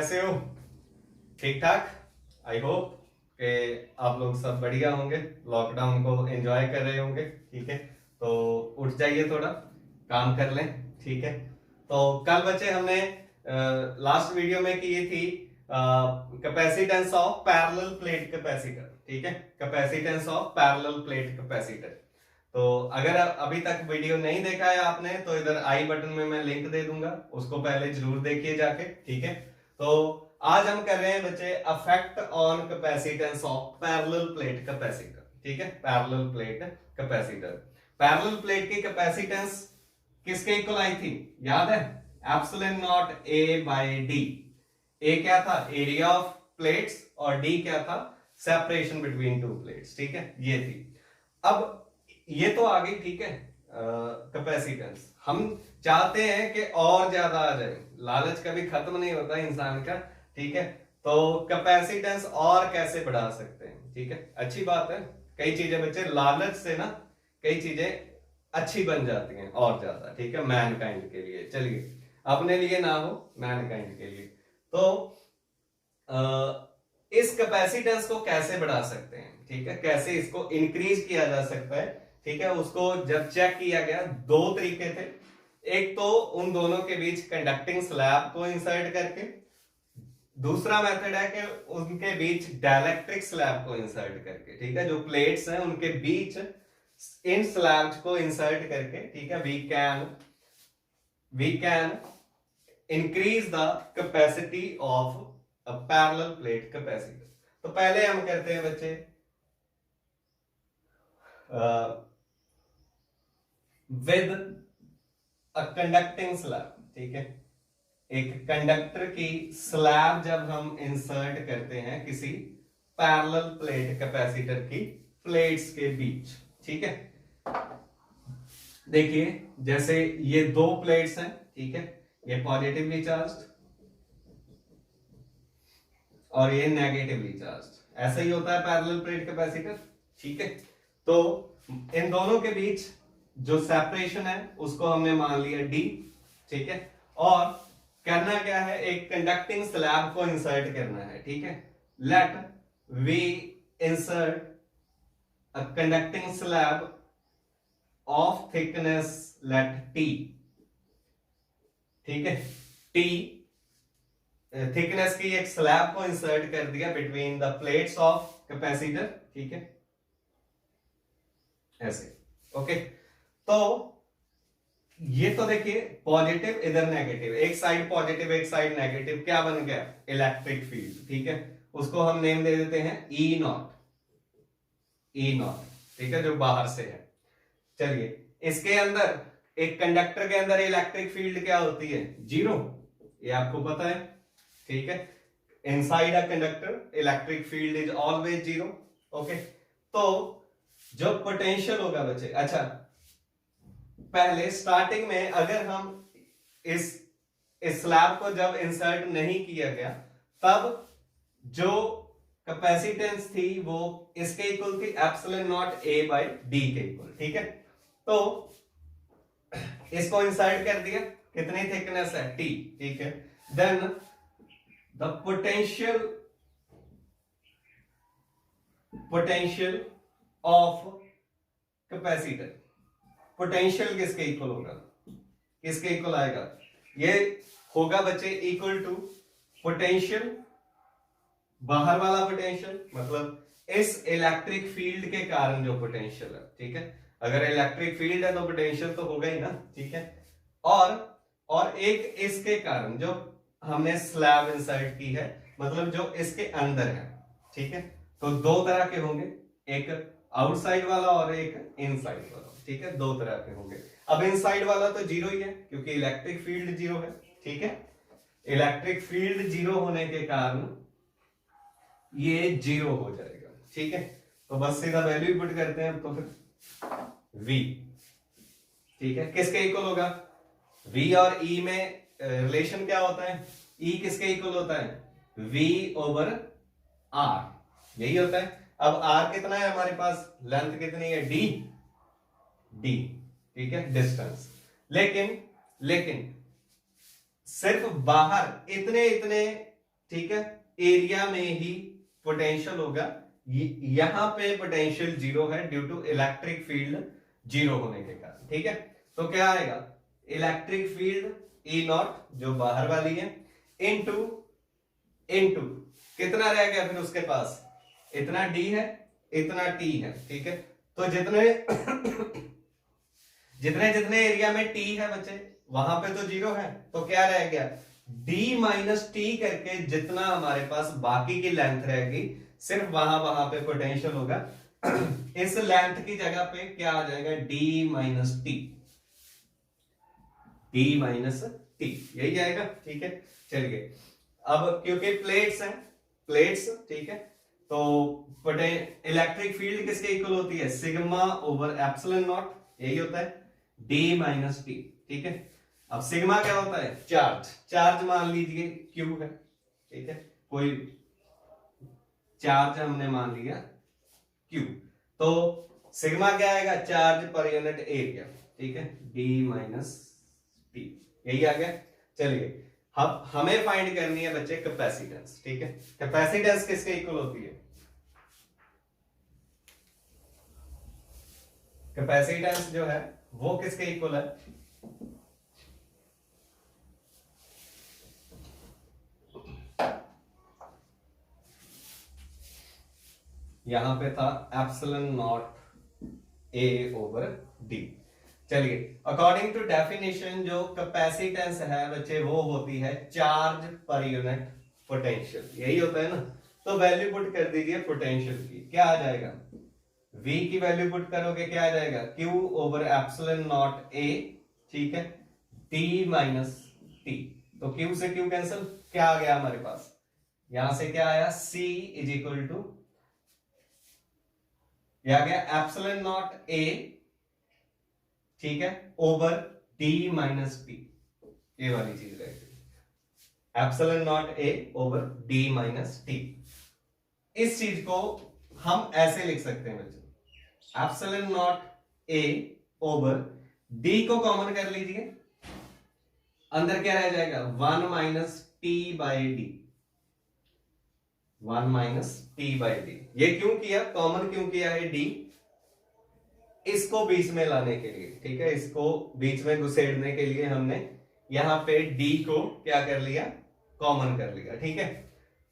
कैसे हो? ठीक ठाक। आई होप कि आप लोग सब बढ़िया होंगे, लॉकडाउन को एंजॉय कर रहे होंगे। ठीक है, तो उठ जाइए, थोड़ा काम कर लें। ठीक है, तो कल बच्चे हमने लास्ट वीडियो में की थी capacitance of parallel plate capacitor. ठीक है, capacitance of parallel plate capacitor. तो अगर अभी तक वीडियो नहीं देखा है आपने तो इधर आई बटन में मैं लिंक दे दूंगा, उसको पहले जरूर देखिए जाके। ठीक है, तो आज हम कर रहे हैं बच्चे affect on capacitance of parallel plate capacitor. ठीक है, parallel plate capacitor. Parallel plate की कैपेसिटेंस किसके इक्वल आई थी, याद है? Epsilon not A by D. A क्या था? एरिया ऑफ प्लेट्स, और डी क्या था? Separation between two plates. ठीक है, ये थी। अब ये तो आ गई। ठीक है, कैपेसिटेंस हम चाहते हैं कि और ज्यादा आ जाए, लालच कभी खत्म नहीं होता इंसान का। ठीक है, तो कैपेसिटेंस और कैसे बढ़ा सकते हैं? ठीक है, अच्छी बात है। कई चीजें बच्चे लालच से ना, कई चीजें अच्छी बन जाती हैं और ज्यादा। ठीक है, मैनकाइंड के लिए। चलिए, अपने लिए ना हो, मैनकाइंड के लिए। तो इस कैपेसिटेंस को कैसे बढ़ा सकते हैं? ठीक है, कैसे इसको इंक्रीज किया जा सकता है? ठीक है, उसको जब चेक किया गया, दो तरीके थे। एक तो उन दोनों के बीच कंडक्टिंग स्लैब को इंसर्ट करके, दूसरा मेथड है कि उनके बीच डाइलेक्ट्रिक स्लैब को इंसर्ट करके। ठीक है, जो प्लेट्स हैं उनके बीच इन स्लैब्स को इंसर्ट करके। ठीक है, we can increase the capacity of a parallel plate capacitor. तो पहले हम करते हैं बच्चे विद अ कंडक्टिंग स्लैब। ठीक है, एक कंडक्टर की स्लैब जब हम इंसर्ट करते हैं किसी पैरेलल प्लेट कैपेसिटर की प्लेट्स के बीच। ठीक है, देखिए जैसे ये दो प्लेट्स हैं। ठीक है, ये पॉजिटिवली चार्ज्ड और ये नेगेटिवली चार्ज्ड। ऐसा ही होता है पैरेलल प्लेट कैपेसिटर। ठीक है, तो इन दोनों के बीच जो सेपरेशन है उसको हमने मान लिया डी। ठीक है, और करना क्या है, एक कंडक्टिंग स्लैब को इंसर्ट करना है। ठीक है, let we insert a conducting slab of thickness let T. ठीक है, टी थिकनेस की एक स्लैब को इंसर्ट कर दिया between the plates of capacitor. ठीक है, ऐसे। ओके, तो ये तो देखिए पॉजिटिव इधर नेगेटिव, एक साइड पॉजिटिव एक साइड नेगेटिव, क्या बन गया? Electric field. ठीक है, उसको हम नेम दे देते हैं ई नॉट। ई नॉट, ठीक है, जो बाहर से है। चलिए, इसके अंदर एक कंडक्टर के अंदर इलेक्ट्रिक फील्ड क्या होती है? जीरो। ये आपको पता है। ठीक है, inside a conductor electric field is always zero. Okay, तो जो पोटेंशियल होगा बच्चे, अच्छा पहले स्टार्टिंग में अगर हम इस स्लैब को जब इंसर्ट नहीं किया गया, तब जो कैपेसिटेंस थी वो इसके इक्वल थी epsilon not A by D के इक्वल। ठीक है, तो इसको इंसर्ट कर दिया, कितनी थिकनेस है? टी। ठीक है, then the potential of capacitor. Potential किसके इक्वल होगा? किसके इक्वल आएगा? ये होगा बच्चे इक्वल टू पोटेंशियल, बाहर वाला पोटेंशियल, मतलब इस इलेक्ट्रिक फील्ड के कारण जो पोटेंशियल है। ठीक है, अगर इलेक्ट्रिक फील्ड है तो पोटेंशियल तो होगा ही ना। ठीक है, और एक इसके कारण जो हमने स्लैब इंसर्ट की है, मतलब जो इसके अंदर है। ठीक है, तो दो तरह के होंगे, एक आउटसाइड वाला और एक इनसाइड वाला। ठीक है, दो तरह के होंगे। अब इनसाइड वाला तो जीरो ही है क्योंकि इलेक्ट्रिक फील्ड जीरो है। ठीक है, इलेक्ट्रिक फील्ड जीरो होने के कारण ये जीरो हो जाएगा। ठीक है, तो बस सीधा वैल्यू पुट करते हैं तो फिर v। ठीक है, किसके इक्वल होगा? v और e में रिलेशन क्या होता है? e किसके इक्वल होता है? v ओवर r, यही होता है। अब r कितना है हमारे पास? लेंथ कितनी है? d। ठीक है, डिस्टेंस। लेकिन सिर्फ बाहर इतने इतने ठीक है, एरिया में ही पोटेंशियल होगा। यहां पे पोटेंशियल जीरो है due to electric field zero होने के कारण। ठीक है, तो क्या आएगा, इलेक्ट्रिक फील्ड ई नॉट जो बाहर वाली है इनटू इनटू कितना रह गया फिर उसके पास, इतना डी है इतना टी है। ठीक है, तो जितने जितने जितने एरिया में टी है बच्चे वहां पे तो जीरो है, तो क्या रह गया, डी माइनस टी करके जितना हमारे पास बाकी की लेंथ रहेगी सिर्फ वहां वहां पे पोटेंशियल होगा। इस लेंथ की जगह पे क्या आ जाएगा, D minus T, D minus T यही आएगा। ठीक है, चलिए अब क्योंकि प्लेट्स हैं, प्लेट्स, ठीक है, तो इलेक्ट्रिक फील्ड किसके इक्वल होती है, सिग्मा ओवर एप्सिलॉन नॉट, यही होता है डी माइनस टी। ठीक है, अब सिग्मा क्या होता है, चार्ज, चार्ज मान लीजिए क्यू है। ठीक है, कोई चार्ज हमने मान लिया क्यू, तो सिग्मा क्या आएगा, चार्ज पर यूनिट एरिया। ठीक है, डी माइनस टी यही आ गया। चलिए अब हमें फाइंड करनी है बच्चे कैपेसिटेंस। ठीक है, कैपेसिटेंस किसके इक्वल होती है, कैपेसिटेंस जो है वो किसके इक्वल है, यहां पे था epsilon not a over D. चलिए अकॉर्डिंग टू डेफिनेशन जो कैपेसिटेंस है बच्चे वो होती है चार्ज पर यूनिट पोटेंशियल, यही होता है ना। तो वैल्यू पुट कर दीजिए पोटेंशियल की, क्या आ जाएगा, V की वैल्यू पुट करोगे क्या आ जाएगा, Q over epsilon not A। ठीक है, T माइनस T, तो Q से Q कैंसिल, क्या आ गया हमारे पास, यहां से क्या आया, C इज इक्वल टू, यह आ गया एप्सिलॉन नॉट A, ठीक है, ओवर D माइनस T, ये वाली चीज रहेगी, epsilon not A over D minus T। इस चीज को हम ऐसे लिख सकते हैं बच्चों, epsilon not A over D को कॉमन कर लीजिए, अंदर क्या रह जाएगा, 1 minus T by D, 1 minus T by D. ये क्यों किया, कॉमन क्यों किया है D, इसको बीच में लाने के लिए। ठीक है, इसको बीच में घुसेड़ने के लिए हमने यहां पे D को क्या कर लिया, कॉमन कर लिया। ठीक है,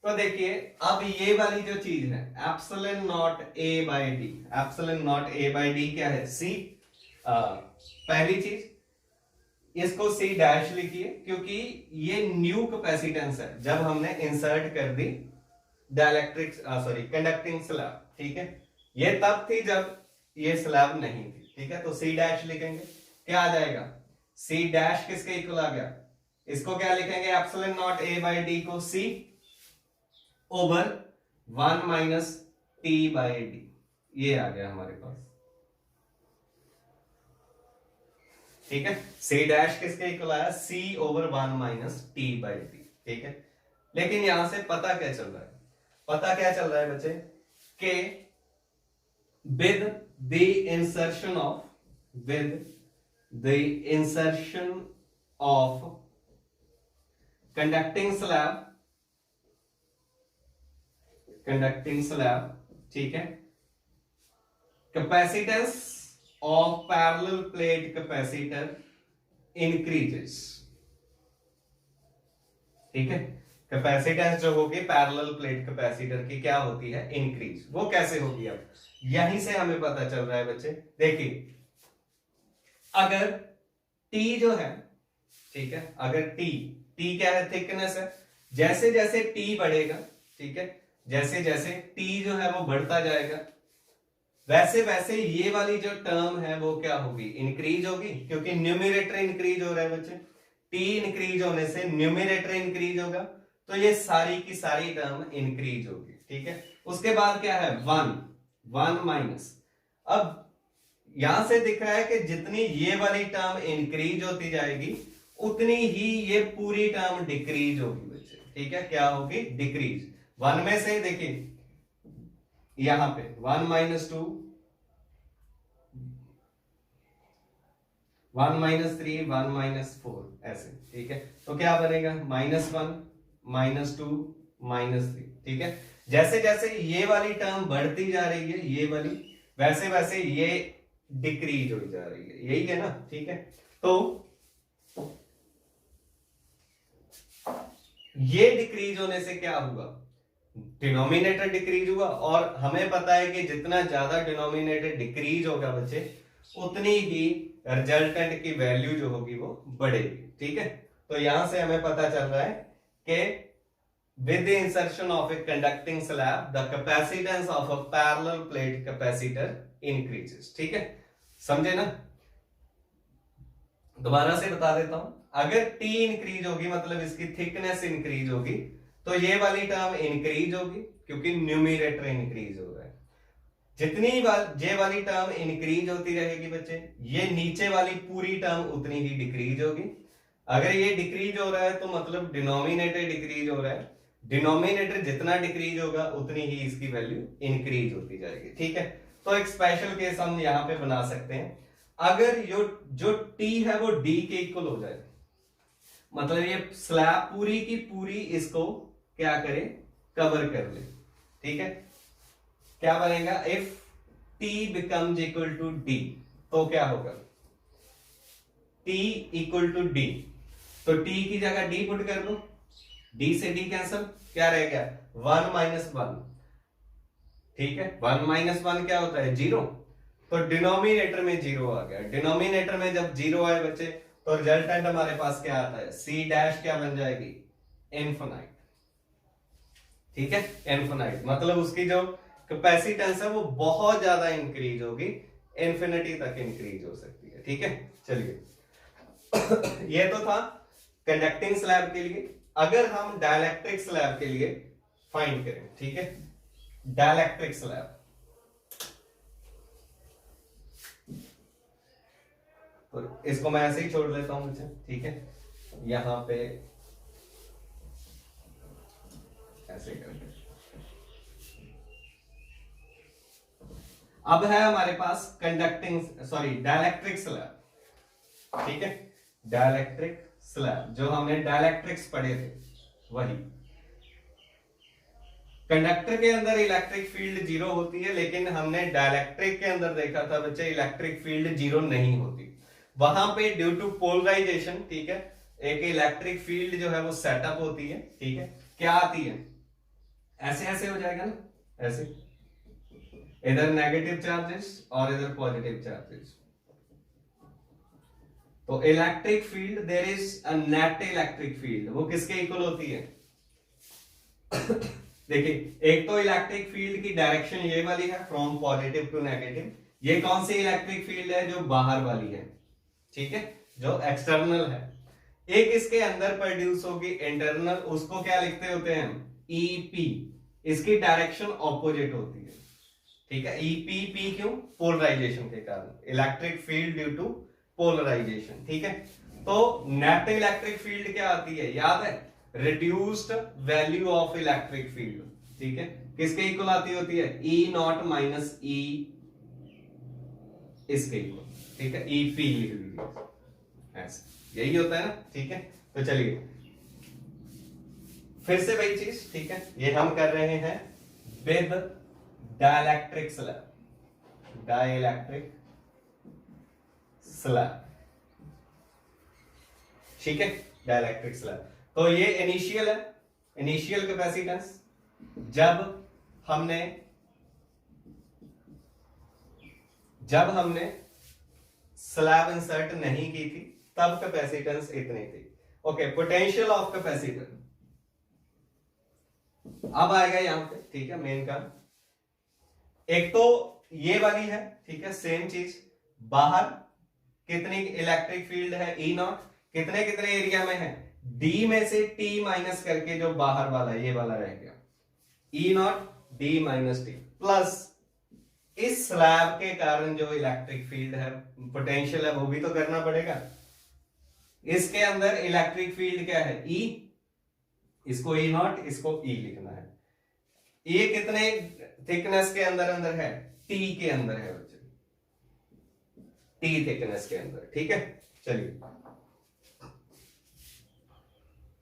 तो देखिए अब ये वाली जो चीज है epsilon not A by D, epsilon not A by D क्या है, C, पहली चीज इसको C डैश लिखिए क्योंकि ये न्यू कैपेसिटेंस है जब हमने इंसर्ट कर दी डाइलेक्ट्रिक कंडक्टिंग स्लैब। ठीक है, ये तब थी जब ये स्लैब नहीं थी। ठीक है, तो C डैश लिखेंगे, क्या आ जाएगा, C डैश किसके इक्वल आ गया, इसको क्या लिखेंगे, epsilon not A by D को C over 1 minus T by D, ये आ गया हमारे पास। ठीक है, C डैश किसके इक्वल आया, C over 1 minus T by D. ठीक है, लेकिन यहां से पता क्या चल रहा है, पता क्या चल रहा है बच्चे, के with the insertion of, with the insertion of conducting slab, conducting slab, ठीक है, capacitance of parallel plate capacitor increases. ठीक है, कैपेसिटेंस जो होगी पैरेलल प्लेट कैपेसिटर की क्या होती है, इंक्रीज। वो कैसे होगी, अब यहीं से हमें पता चल रहा है बच्चे। देखिए अगर T जो है, ठीक है, अगर T क्या है, थिकनेस है, जैसे जैसे T बढ़ेगा, ठीक है, जैसे जैसे T जो है वो बढ़ता जाएगा वैसे वैसे ये वाली जो टर्म है वो क्या होगी, इंक्रीज होगी, क्योंकि न्यूमरेटर इंक्रीज हो रहा है बच्चे, T इंक्रीज होने से न्यूमरेटर इंक्रीज होगा, तो ये सारी की सारी टर्म इंक्रीज होगी। ठीक है, उसके बाद क्या है, 1 माइनस, अब यहां से दिख रहा है कि जितनी ये वाली टर्म इंक्रीज होती जाएगी उतनी ही ये पूरी टर्म डिक्रीज होगी बच्चे। ठीक है, क्या होगी, डिक्रीज। 1 में से देखिए यहां पे 1 माइनस 2, 1 माइनस 3, 1 माइनस 4 ऐसे। ठीक है, तो क्या बनेगा, -1 -2 -3। ठीक है, जैसे जैसे ये वाली टर्म बढ़ती जा रही है, ये वाली, वैसे वैसे ये डिक्रीज हो जा रही है, यही है ना। ठीक है, तो ये डिक्रीज होने से क्या हुआ, डिनोमिनेटर डिक्रीज हुआ, और हमें पता है कि जितना ज्यादा डिनोमिनेटर डिक्रीज होगा बच्चे, उतनी ही रिजल्टेंट की वैल्यू जो होगी वो बढ़ेगी। ठीक है, तो यहां से हमें पता चल रहा है कि with the insertion of a conducting slab the capacitance of a parallel plate capacitor increases। ठीक है, समझे ना। दोबारा से बता देता हूं, अगर T इंक्रीज होगी मतलब इसकी थिकनेस इंक्रीज होगी, तो ये वाली टर्म इंक्रीज होगी क्योंकि न्यूमरेटर इंक्रीज हो रहा है। जितनी बार ये वाली टर्म इंक्रीज होती रहेगी बच्चे, ये नीचे वाली पूरी टर्म उतनी ही डिक्रीज होगी। अगर ये डिक्रीज हो रहा है तो मतलब डिनोमिनेटर डिक्रीज हो रहा है, डिनोमिनेटर जितना डिक्रीज होगा उतनी ही इसकी वैल्यू इंक्रीज होती जाएगी। ठीक है, तो एक स्पेशल केस हम यहां पे बना सकते हैं, अगर जो T है वो D के इक्वल हो जाए, मतलब ये स्लैब पूरी की पूरी इसको क्या करे, कवर कर ले। ठीक है, क्या बनेगा, if T becomes equal to D, तो क्या होगा, T इक्वल टू D, तो T की जगह D पुट कर दो, D से D कैंसल, क्या रह गया 1 - 1। ठीक है, 1 - 1 क्या होता है 0, तो डिनोमिनेटर में 0 आ गया। डिनोमिनेटर में जब 0 आए बच्चे, तो रिजल्टेंट हमारे पास क्या आता है, C डैश क्या बन जाएगी, इनफिनाइट। ठीक है, इनफिनाइट मतलब उसकी जो कैपेसिटेंस है वो बहुत ज्यादा इंक्रीज होगी, इन्फिनिटी तक इंक्रीज हो सकती है। ठीक है, चलिए ये तो था कंडक्टिंग स्लैब के लिए। अगर हम डाइलेक्ट्रिक स्लैब के लिए फाइंड करें, ठीक है, डाइलेक्ट्रिक स्लैब, तो इसको मैं ऐसे ही छोड़ लेता हूं मुझे। ठीक है, यहां पे ऐसे करके, अब है हमारे पास कंडक्टिंग सॉरी डाइलेक्ट्रिक स्लैब। ठीक है, डाइलेक्ट्रिक स्लैब जो हमने डाइलेक्ट्रिक्स पढ़े थे वही। कंडक्टर के अंदर इलेक्ट्रिक फील्ड 0 होती है, लेकिन हमने डाइलेक्ट्रिक के अंदर देखा था बच्चे इलेक्ट्रिक फील्ड 0 नहीं होती, वहां पे ड्यू टू पोलराइजेशन, ठीक है, एक इलेक्ट्रिक फील्ड जो है वो सेटअप होती है। ठीक है, क्या आती है, ऐसे ऐसे हो जाएगा ना, ऐसे, इधर नेगेटिव चार्जेस और इधर पॉजिटिव चार्जेस, तो electric field there is a net electric field, वो किसके इक्वल होती है देखिए, एक तो इलेक्ट्रिक फील्ड की डायरेक्शन ये वाली है फ्रॉम पॉजिटिव टू नेगेटिव, ये कौन सी इलेक्ट्रिक फील्ड है, जो बाहर वाली है, ठीक है, जो एक्सटर्नल है। एक इसके अंदर प्रोड्यूस होगी इंटरनल, उसको क्या लिखते होते हैं, ईपी, इसकी डायरेक्शन ऑपोजिट होती है। ठीक है, ईपी, पी क्यों, पोलराइजेशन के कारण, electric field due to polarisation. ठीक है, तो नेट इलेक्ट्रिक फील्ड क्या आती है, याद है, reduced value of electric field. ठीक है, किसके इक्वल आती होती है, ई नॉट माइनस ई इसके इक्वल। ठीक है, ई पी लिख दीजिए, ऐसे यही होता है ना। ठीक है, तो चलिए फिर से वही चीज, ठीक है, ये हम कर रहे हैं with dielectric slab, dielectric slab, ठीक है, डाइलेक्ट्रिक स्लैब। तो ये इनिशियल है, इनिशियल कैपेसिटेंस, जब हमने स्लैब इंसर्ट नहीं की थी तब कैपेसिटेंस इतनी थी। ओके, पोटेंशियल ऑफ कैपेसिटर अब आएगा यहां पे। ठीक है, मेन काम एक तो ये वाली है, ठीक है, सेम चीज, बाहर कितनी इलेक्ट्रिक फील्ड है, ई नॉट, कितने कितने एरिया में है, डी में से टी माइनस करके जो बाहर वाला ये वाला रह गया, E nought D minus T, plus इस स्लैब के कारण जो इलेक्ट्रिक फील्ड है, पोटेंशियल है, वो भी तो करना पड़ेगा। इसके अंदर इलेक्ट्रिक फील्ड क्या है, ई, इसको ई नॉट, इसको ई लिखना है। ये कितने थिकनेस के अंदर अंदर है, टी के अंदर है बच्चे, टी थिकनेस के अंदर। ठीक है, चलिए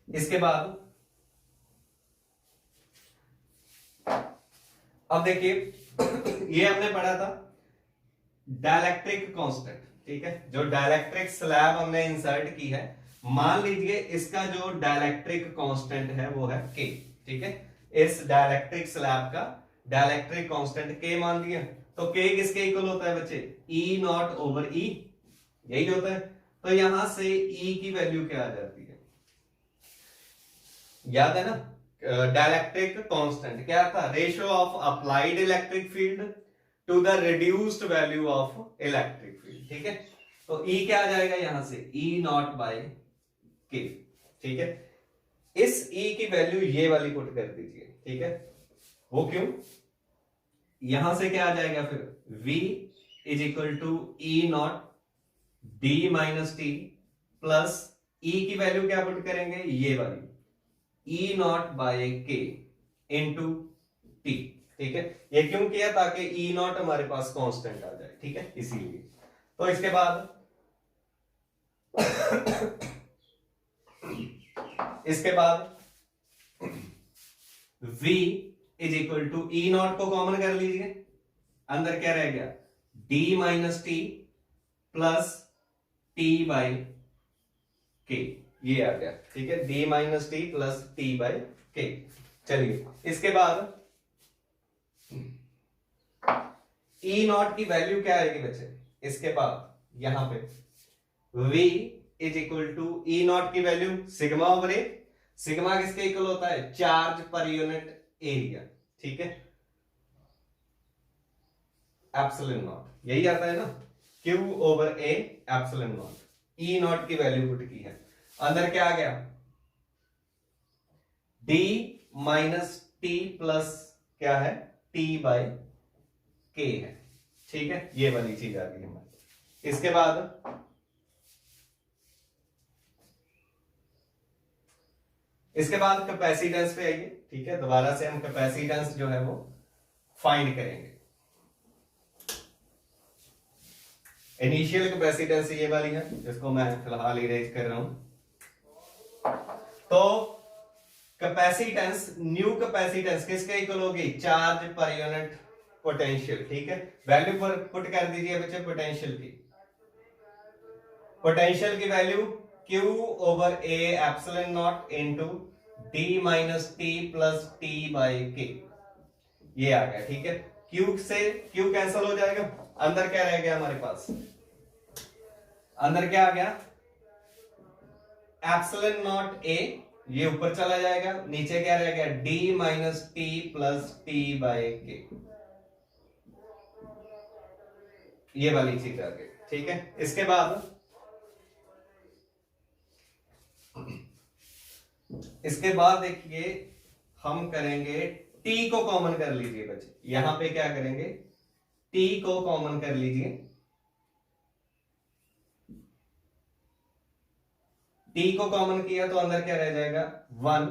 इसके बाद अब देखिए ये हमने पढ़ा था डाइलेक्ट्रिक कांस्टेंट, ठीक है, जो डाइलेक्ट्रिक स्लैब हमने इंसर्ट की है, मान लीजिए इसका जो डाइलेक्ट्रिक कांस्टेंट है वो है के, ठीक है, इस डाइलेक्ट्रिक स्लैब का डाइलेक्ट्रिक कांस्टेंट के मान दिया, तो के किसके इक्वल होता है बच्चे, ई नॉट ओवर ई, यही होता है। तो यहां से ई की वैल्यू क्या आ जाती है, याद है ना, डाइलेक्ट्रिक कांस्टेंट क्या था, ratio of applied electric field to the reduced value of electric field, ठीक है। तो ई क्या आ जाएगा यहां से, ई नॉट बाय के, ठीक है। इस ई की वैल्यू ये वाली पुट कर दीजिए, ठीक है, वो क्यों, यहां से क्या आ जाएगा फिर, v is equal to E nought D minus T plus E की वैल्यू क्या पुट करेंगे, ये वाली E nought by K into T, ठीक है। ये क्यों किया, ताकि ई नॉट हमारे पास कांस्टेंट आ जाए, ठीक है, इसीलिए। तो इसके बाद v is equal to E naught को कॉमन कर लीजिए, अंदर क्या रह गया, d minus T plus T by K, ये आ गया, ठीक है, d minus T plus T by K. चलिए इसके बाद ई नॉट की वैल्यू क्या आएगी बच्चे, इसके बाद यहां पे v is equal to E naught की value sigma over A, sigma किसके इक्वल होता है, चार्ज पर यूनिट एरिया, ठीक है, एप्सिलॉन नॉट, यही आता है ना, Q over A epsilon not, E naught की वैल्यू पुट की है, अंदर क्या आ गया, D माइनस टी प्लस क्या है, T बाय K है, ठीक है, ये वाली चीज आ गई हमारी। इसके बाद कैपेसिटेंस पे आइए, ठीक है, दोबारा से हम कैपेसिटेंस जो है वो फाइंड करेंगे। इनिशियल कैपेसिटेंस ये वाली है, जिसको मैं फिलहाल इरेज कर रहा हूं। तो कैपेसिटेंस, न्यू कैपेसिटेंस किसके इक्वल होगी, चार्ज पर यूनिट पोटेंशियल, ठीक है, वैल्यू पर पुट कर दीजिए बच्चे पोटेंशियल की, पोटेंशियल की value Q over A epsilon not into D minus T plus T by K, ये आ गया, ठीक है। Q से Q कैंसिल हो जाएगा, अंदर क्या रह गया हमारे पास, अंदर क्या आ गया, एप्सिलॉन नॉट A, ये ऊपर चला जाएगा, नीचे क्या रह गया, D minus T plus T by K, ये वाली चीज आ गई, ठीक है। इसके बाद देखिए हम करेंगे, T को कॉमन कर लीजिए बच्चे, यहां पे क्या करेंगे, T को कॉमन कर लीजिए, T को कॉमन किया तो अंदर क्या रह जाएगा, 1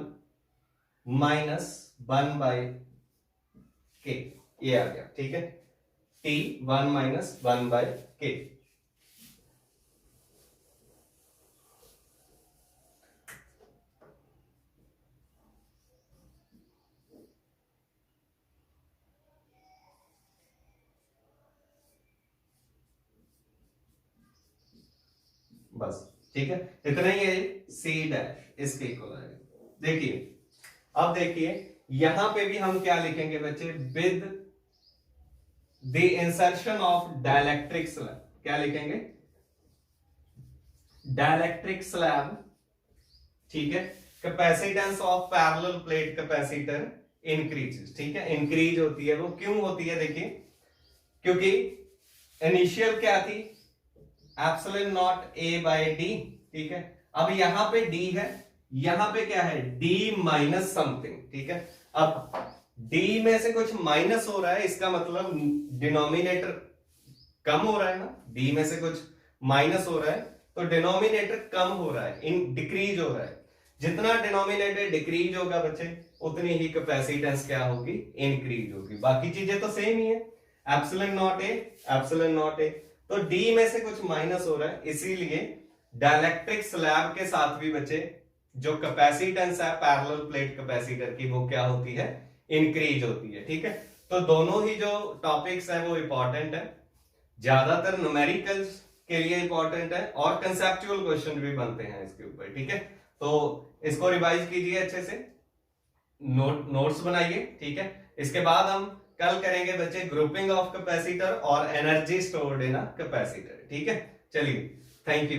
माइनस 1 बाय के, ये आ गया, ठीक है, T 1 माइनस 1 बाय के। बस ठीक है, इतना ही है, सी डैश इसके इक्वल आएगा। देखिए अब देखिए यहां पे भी हम क्या लिखेंगे बच्चे, with the insertion of dielectric slab, क्या लिखेंगे, डाइलेक्ट्रिक स्लैब, ठीक है, capacitance of parallel plate capacitor increases, ठीक है, इंक्रीज होती है, वो क्यों होती है, देखिए क्योंकि इनिशियल क्या थी, epsilon not A by D, ठीक है, अब यहां पे डी है, यहां पे क्या है, डी माइनस समथिंग, ठीक है, अब डी में से कुछ माइनस हो रहा है, इसका मतलब डिनोमिनेटर कम हो रहा है ना, डी में से कुछ माइनस हो रहा है तो डिनोमिनेटर कम हो रहा है, इन डिक्रीज हो रहा है, जितना डिनोमिनेटर डिक्रीज होगा बच्चे उतनी ही कैपेसिटेंस क्या होगी, इंक्रीज होगी, बाकी चीजें तो सेम ही है, epsilon not A epsilon not a, तो डी में से कुछ माइनस हो रहा है, इसीलिए डाइलेक्ट्रिक स्लैब के साथ भी बच्चे जो कैपेसिटेंस है पैरेलल प्लेट कैपेसिटर की, वो क्या होती है, इंक्रीज होती है। ठीक है, तो दोनों ही जो टॉपिक्स है वो इंपॉर्टेंट है, ज्यादातर न्यूमेरिकल्स के लिए इंपॉर्टेंट है और कंसेप्चुअल क्वेश्चन भी बनते हैं इसके ऊपर। ठीक है, तो इसको रिवाइज कीजिए अच्छे से, नोट्स बनाइए। ठीक है, इसके बाद हम कल करेंगे बच्चे ग्रुपिंग ऑफ कैपेसिटर और energy stored in a capacitor. ठीक है, चलिए, थैंक यू।